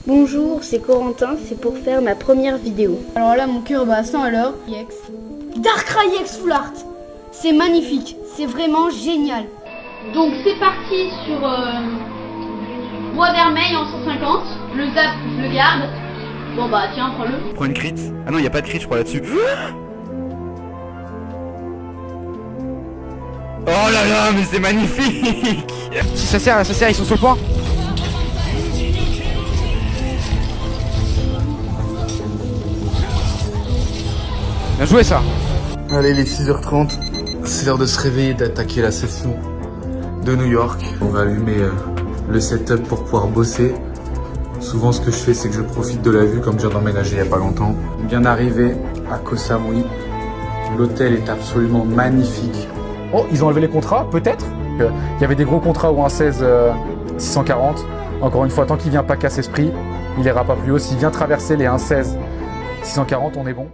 Bonjour, c'est Corentin, c'est pour faire ma première vidéo. Alors là, mon cœur bat à 100 à l'heure. Darkrai X Full Art. C'est magnifique, c'est vraiment génial. Donc c'est parti sur bois vermeil en 150. Le zap, je le garde. Bon bah tiens, prends-le. Prends une crit. Ah non, il n'y a pas de crit, je crois, là-dessus. Oh là là, mais c'est magnifique. Si ça sert, ils sont sur le point. Bien joué ça. Allez, il est 6h30, c'est l'heure de se réveiller et d'attaquer la session de New York. On va allumer le setup pour pouvoir bosser. Souvent ce que je fais c'est que je profite de la vue comme je viens d'emménager il n'y a pas longtemps. Bien arrivé à Koh Samui, l'hôtel est absolument magnifique. Oh, ils ont enlevé les contrats, peut-être. Il y avait des gros contrats ou un 16 640. Encore une fois, tant qu'il vient pas casser ce prix, il ira pas plus haut. S'il vient traverser les 1,16 640, on est bon.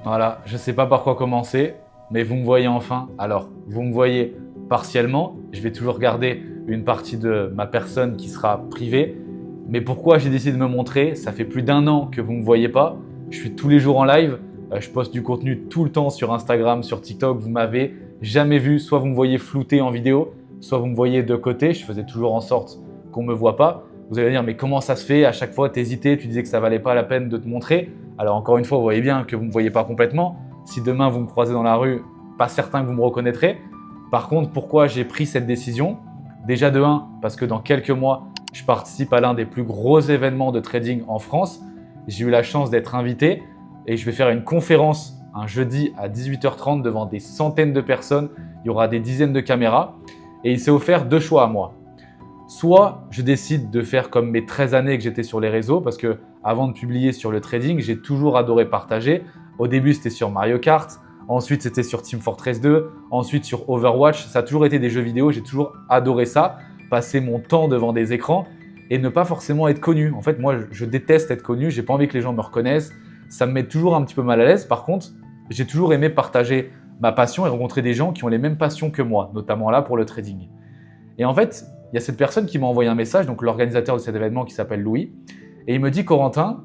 Voilà, je sais pas par quoi commencer, mais vous me voyez enfin. Alors, vous me voyez partiellement. Je vais toujours garder une partie de ma personne qui sera privée. Mais pourquoi j'ai décidé de me montrer? Ça fait plus d'1 an que vous me voyez pas. Je suis tous les jours en live. Je poste du contenu tout le temps sur Instagram, sur TikTok. Vous m'avez jamais vu. Soit vous me voyez flouté en vidéo, soit vous me voyez de côté. Je faisais toujours en sorte qu'on me voit pas. Vous allez dire, mais comment ça se fait? À chaque fois, t'hésitais, tu disais que ça valait pas la peine de te montrer. Alors encore une fois, vous voyez bien que vous ne me voyez pas complètement. Si demain vous me croisez dans la rue, pas certain que vous me reconnaîtrez. Par contre, pourquoi j'ai pris cette décision? Déjà de 1, parce que dans quelques mois, je participe à l'un des plus gros événements de trading en France. J'ai eu la chance d'être invité et je vais faire une conférence un jeudi à 18h30 devant des centaines de personnes. Il y aura des dizaines de caméras et il s'est offert 2 choix à moi. Soit je décide de faire comme mes 13 années que j'étais sur les réseaux, parce que avant de publier sur le trading, j'ai toujours adoré partager. Au début, c'était sur Mario Kart, ensuite c'était sur Team Fortress 2, ensuite sur Overwatch. Ça a toujours été des jeux vidéo, j'ai toujours adoré ça, passer mon temps devant des écrans et ne pas forcément être connu. En fait, moi, je déteste être connu, j'ai pas envie que les gens me reconnaissent. Ça me met toujours un petit peu mal à l'aise. Par contre, j'ai toujours aimé partager ma passion et rencontrer des gens qui ont les mêmes passions que moi, notamment là pour le trading. Et en fait, il y a cette personne qui m'a envoyé un message, donc l'organisateur de cet événement qui s'appelle Louis, et il me dit « Corentin,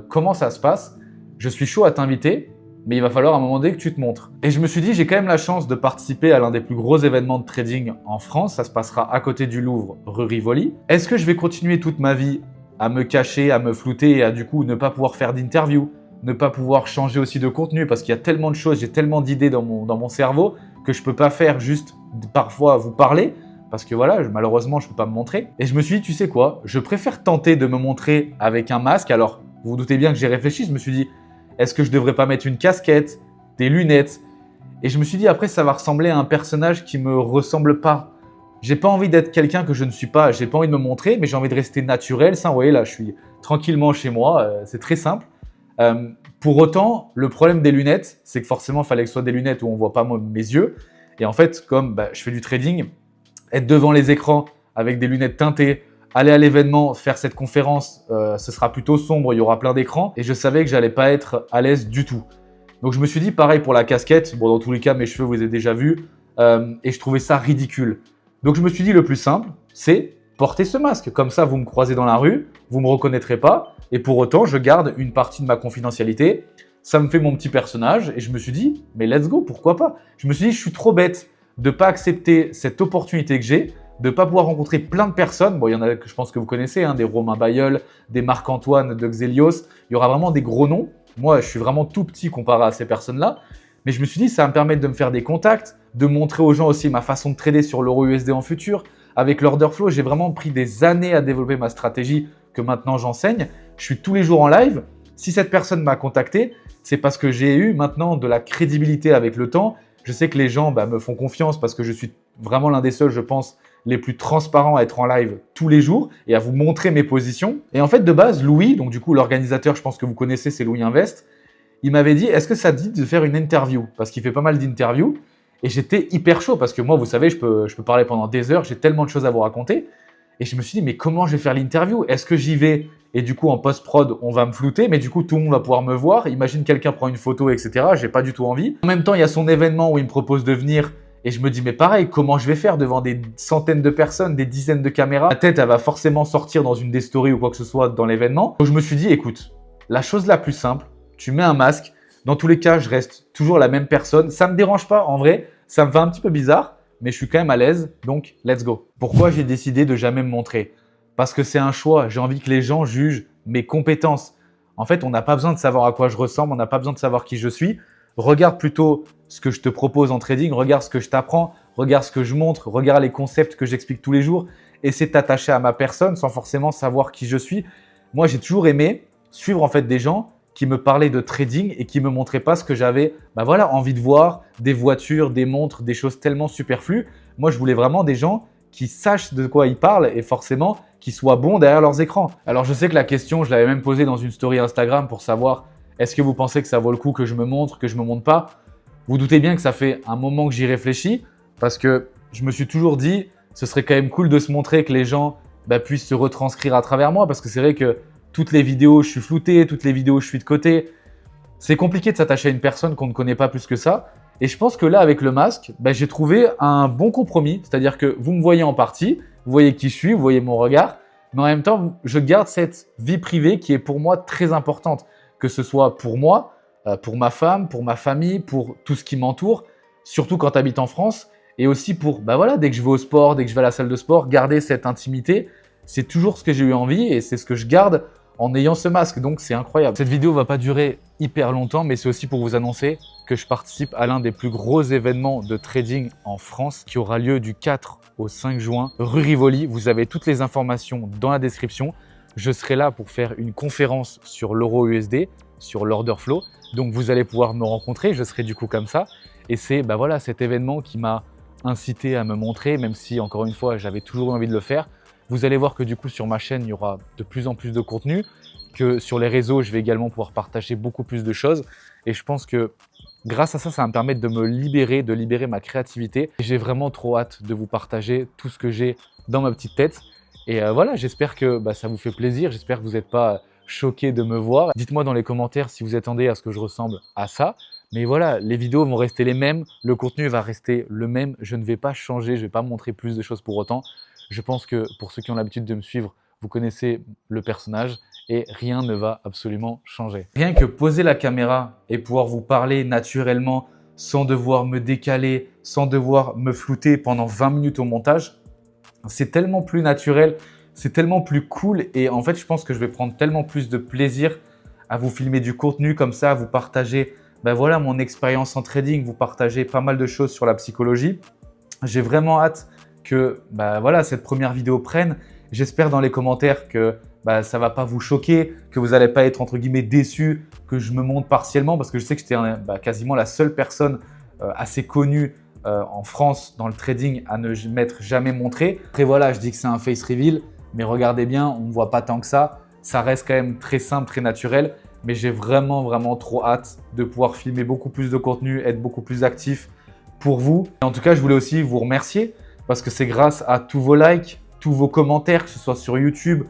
comment ça se passe? Je suis chaud à t'inviter, mais il va falloir à un moment donné que tu te montres. » Et je me suis dit, j'ai quand même la chance de participer à l'un des plus gros événements de trading en France. Ça se passera à côté du Louvre, rue Rivoli. Est-ce que je vais continuer toute ma vie à me cacher, à me flouter et à du coup ne pas pouvoir faire d'interview, ne pas pouvoir changer aussi de contenu parce qu'il y a tellement de choses, j'ai tellement d'idées dans mon cerveau que je peux pas faire juste parfois vous parler. Parce que voilà, malheureusement, je ne peux pas me montrer. Et je me suis dit, tu sais quoi, je préfère tenter de me montrer avec un masque. Alors, vous vous doutez bien que j'ai réfléchi. Je me suis dit, est-ce que je ne devrais pas mettre une casquette, des lunettes? Et je me suis dit, après, ça va ressembler à un personnage qui ne me ressemble pas. J'ai pas envie d'être quelqu'un que je ne suis pas. J'ai pas envie de me montrer, mais j'ai envie de rester naturel. Ça, vous voyez, là, je suis tranquillement chez moi. C'est très simple. Pour autant, le problème des lunettes, c'est que forcément, il fallait que ce soit des lunettes où on ne voit pas mes yeux. Et en fait, comme je fais du trading, être devant les écrans avec des lunettes teintées, aller à l'événement, faire cette conférence, ce sera plutôt sombre, il y aura plein d'écrans et je savais que j'allais pas être à l'aise du tout. Donc je me suis dit pareil pour la casquette, bon dans tous les cas mes cheveux vous les avez déjà vus et je trouvais ça ridicule. Donc je me suis dit le plus simple, c'est porter ce masque. Comme ça vous me croisez dans la rue, vous me reconnaîtrez pas et pour autant je garde une partie de ma confidentialité. Ça me fait mon petit personnage et je me suis dit mais let's go, pourquoi pas? Je me suis dit je suis trop bête de ne pas accepter cette opportunité que j'ai, de ne pas pouvoir rencontrer plein de personnes. Bon, il y en a que je pense que vous connaissez, hein, des Romain Bayeul, des Marc-Antoine de Xelios. Il y aura vraiment des gros noms. Moi, je suis vraiment tout petit comparé à ces personnes-là. Mais je me suis dit, ça va me permettre de me faire des contacts, de montrer aux gens aussi ma façon de trader sur l'euro USD en futur. Avec l'order flow, j'ai vraiment pris des années à développer ma stratégie que maintenant j'enseigne. Je suis tous les jours en live. Si cette personne m'a contacté, c'est parce que j'ai eu maintenant de la crédibilité avec le temps. Je sais que les gens me font confiance parce que je suis vraiment l'un des seuls, je pense, les plus transparents à être en live tous les jours et à vous montrer mes positions. Et en fait, de base, Louis, donc du coup, l'organisateur, je pense que vous connaissez, c'est Louis Invest, il m'avait dit, est-ce que ça te dit de faire une interview? Parce qu'il fait pas mal d'interviews. Et j'étais hyper chaud parce que moi, vous savez, je peux parler pendant des heures, j'ai tellement de choses à vous raconter. Et je me suis dit, mais comment je vais faire l'interview? Est-ce que j'y vais et du coup, en post-prod, on va me flouter, mais du coup, tout le monde va pouvoir me voir. Imagine quelqu'un prend une photo, etc. J'ai pas du tout envie. En même temps, il y a son événement où il me propose de venir Et je me dis, mais pareil, comment je vais faire devant des centaines de personnes, des dizaines de caméras? Ma tête, elle va forcément sortir dans une des stories ou quoi que ce soit dans l'événement. Donc je me suis dit, écoute, la chose la plus simple, tu mets un masque. Dans tous les cas, je reste toujours la même personne. Ça ne me dérange pas en vrai, ça me fait un petit peu bizarre, mais je suis quand même à l'aise, donc let's go. Pourquoi j'ai décidé de jamais me montrer? Parce que c'est un choix, j'ai envie que les gens jugent mes compétences. En fait, on n'a pas besoin de savoir à quoi je ressemble, on n'a pas besoin de savoir qui je suis. Regarde plutôt ce que je te propose en trading, regarde ce que je t'apprends, regarde ce que je montre, regarde les concepts que j'explique tous les jours. Essaie de t'attacher à ma personne sans forcément savoir qui je suis. Moi, j'ai toujours aimé suivre en fait des gens qui me parlaient de trading et qui me montraient pas ce que j'avais envie de voir, des voitures, des montres, des choses tellement superflues. Moi, je voulais vraiment des gens qui sachent de quoi ils parlent et forcément qui soient bons derrière leurs écrans. Alors, je sais que la question, je l'avais même posée dans une story Instagram pour savoir est-ce que vous pensez que ça vaut le coup que je me montre, que je me montre pas? Vous doutez bien que ça fait un moment que j'y réfléchis parce que je me suis toujours dit ce serait quand même cool de se montrer, que les gens puissent se retranscrire à travers moi parce que c'est vrai que toutes les vidéos, je suis flouté, toutes les vidéos, je suis de côté. C'est compliqué de s'attacher à une personne qu'on ne connaît pas plus que ça. Et je pense que là, avec le masque, j'ai trouvé un bon compromis. C'est-à-dire que vous me voyez en partie, vous voyez qui je suis, vous voyez mon regard. Mais en même temps, je garde cette vie privée qui est pour moi très importante. Que ce soit pour moi, pour ma femme, pour ma famille, pour tout ce qui m'entoure. Surtout quand tu habites en France. Et aussi pour, dès que je vais au sport, dès que je vais à la salle de sport, garder cette intimité. C'est toujours ce que j'ai eu envie et c'est ce que je garde en ayant ce masque, donc c'est incroyable. Cette vidéo va pas durer hyper longtemps, mais c'est aussi pour vous annoncer que je participe à l'un des plus gros événements de trading en France qui aura lieu du 4 au 5 juin, rue Rivoli. Vous avez toutes les informations dans la description. Je serai là pour faire une conférence sur l'euro USD, sur l'order flow. Donc vous allez pouvoir me rencontrer, je serai du coup comme ça. Et c'est cet événement qui m'a incité à me montrer, même si encore une fois, j'avais toujours envie de le faire. Vous allez voir que du coup sur ma chaîne, il y aura de plus en plus de contenu, que sur les réseaux, je vais également pouvoir partager beaucoup plus de choses. Et je pense que grâce à ça, ça va me permettre de me libérer, de libérer ma créativité. J'ai vraiment trop hâte de vous partager tout ce que j'ai dans ma petite tête. Et j'espère que ça vous fait plaisir, j'espère que vous n'êtes pas choqués de me voir. Dites-moi dans les commentaires si vous attendez à ce que je ressemble à ça. Mais voilà, les vidéos vont rester les mêmes, le contenu va rester le même. Je ne vais pas changer, je ne vais pas montrer plus de choses pour autant. Je pense que pour ceux qui ont l'habitude de me suivre, vous connaissez le personnage et rien ne va absolument changer. Rien que poser la caméra et pouvoir vous parler naturellement sans devoir me décaler, sans devoir me flouter pendant 20 minutes au montage, c'est tellement plus naturel, c'est tellement plus cool et en fait, je pense que je vais prendre tellement plus de plaisir à vous filmer du contenu comme ça, à vous partager mon expérience en trading, vous partager pas mal de choses sur la psychologie. J'ai vraiment hâte que cette première vidéo prenne. J'espère dans les commentaires que ça ne va pas vous choquer, que vous n'allez pas être entre guillemets déçus, que je me montre partiellement parce que je sais que j'étais quasiment la seule personne assez connue en France dans le trading à ne m'être jamais montré. Après je dis que c'est un face reveal, mais regardez bien, on ne voit pas tant que ça. Ça reste quand même très simple, très naturel, mais j'ai vraiment trop hâte de pouvoir filmer beaucoup plus de contenu, être beaucoup plus actif pour vous. Et en tout cas, je voulais aussi vous remercier parce que c'est grâce à tous vos likes, tous vos commentaires, que ce soit sur YouTube,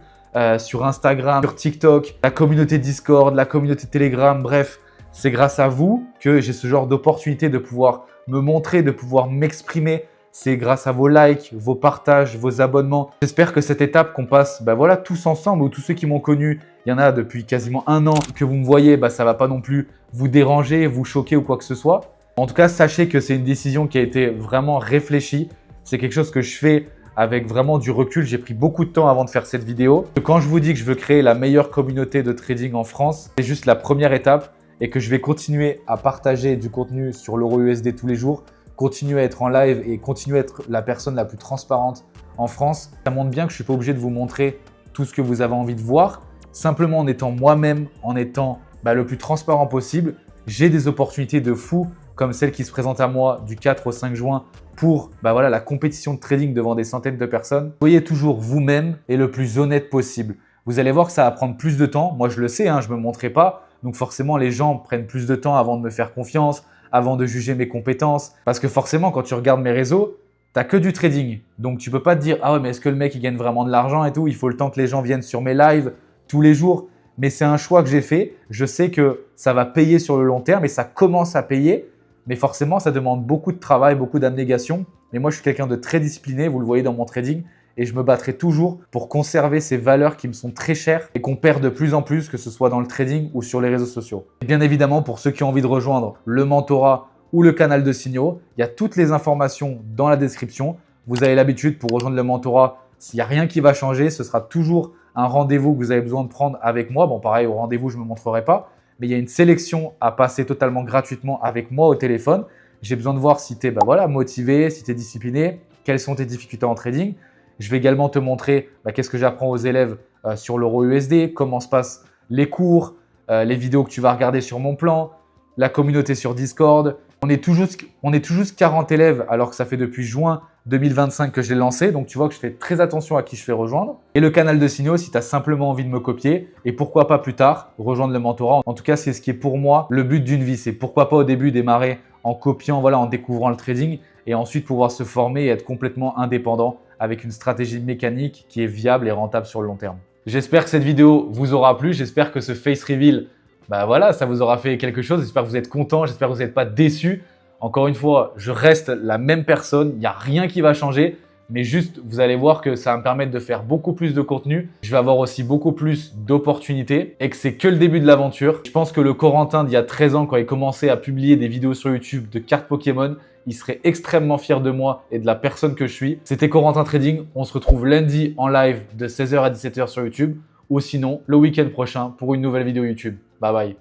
sur Instagram, sur TikTok, la communauté Discord, la communauté Telegram, bref, c'est grâce à vous que j'ai ce genre d'opportunité de pouvoir me montrer, de pouvoir m'exprimer. C'est grâce à vos likes, vos partages, vos abonnements. J'espère que cette étape qu'on passe tous ensemble, ou tous ceux qui m'ont connu, il y en a depuis quasiment un an, que vous me voyez, ça ne va pas non plus vous déranger, vous choquer ou quoi que ce soit. En tout cas, sachez que c'est une décision qui a été vraiment réfléchie. C'est quelque chose que je fais avec vraiment du recul. J'ai pris beaucoup de temps avant de faire cette vidéo. Quand je vous dis que je veux créer la meilleure communauté de trading en France, c'est juste la première étape et que je vais continuer à partager du contenu sur l'euro USD tous les jours, continuer à être en live et continuer à être la personne la plus transparente en France. Ça montre bien que je ne suis pas obligé de vous montrer tout ce que vous avez envie de voir. Simplement en étant moi-même, en étant le plus transparent possible, j'ai des opportunités de fou comme celle qui se présente à moi du 4 au 5 juin pour la compétition de trading devant des centaines de personnes. Soyez toujours vous-même et le plus honnête possible. Vous allez voir que ça va prendre plus de temps. Moi, je le sais, je ne me montrerai pas. Donc forcément, les gens prennent plus de temps avant de me faire confiance, avant de juger mes compétences. Parce que forcément, quand tu regardes mes réseaux, tu n'as que du trading. Donc tu ne peux pas te dire « Ah ouais, mais est-ce que le mec, il gagne vraiment de l'argent et tout ?» Il faut le temps que les gens viennent sur mes lives tous les jours. Mais c'est un choix que j'ai fait. Je sais que ça va payer sur le long terme et ça commence à payer. mais forcément, ça demande beaucoup de travail, beaucoup d'abnégation. Mais moi, je suis quelqu'un de très discipliné, vous le voyez dans mon trading, et je me battrai toujours pour conserver ces valeurs qui me sont très chères et qu'on perd de plus en plus, que ce soit dans le trading ou sur les réseaux sociaux. Et bien évidemment, pour ceux qui ont envie de rejoindre le mentorat ou le canal de signaux, il y a toutes les informations dans la description. Vous avez l'habitude, pour rejoindre le mentorat, s'il n'y a rien qui va changer, ce sera toujours un rendez-vous que vous avez besoin de prendre avec moi. Bon, pareil, au rendez-vous, je ne me montrerai pas, mais il y a une sélection à passer totalement gratuitement avec moi au téléphone. J'ai besoin de voir si tu es motivé, si tu es discipliné, quelles sont tes difficultés en trading. Je vais également te montrer qu'est-ce que j'apprends aux élèves sur l'euro USD, comment se passent les cours, les vidéos que tu vas regarder sur mon plan, la communauté sur Discord. On est tout juste 40 élèves alors que ça fait depuis juin 2025 que je l'ai lancé. Donc, tu vois que je fais très attention à qui je fais rejoindre. Et le canal de signaux si tu as simplement envie de me copier. Et pourquoi pas plus tard rejoindre le mentorat. En tout cas, c'est ce qui est pour moi le but d'une vie. C'est pourquoi pas au début démarrer en copiant, en découvrant le trading et ensuite pouvoir se former et être complètement indépendant avec une stratégie mécanique qui est viable et rentable sur le long terme. J'espère que cette vidéo vous aura plu. J'espère que ce face reveal, ça vous aura fait quelque chose. J'espère que vous êtes content. J'espère que vous n'êtes pas déçus. Encore une fois, je reste la même personne. Il n'y a rien qui va changer. Mais juste, vous allez voir que ça va me permettre de faire beaucoup plus de contenu. Je vais avoir aussi beaucoup plus d'opportunités et que c'est que le début de l'aventure. Je pense que le Corentin d'il y a 13 ans, quand il commençait à publier des vidéos sur YouTube de cartes Pokémon, il serait extrêmement fier de moi et de la personne que je suis. C'était Corentin Trading. On se retrouve lundi en live de 16h à 17h sur YouTube ou sinon le week-end prochain pour une nouvelle vidéo YouTube. Bye bye.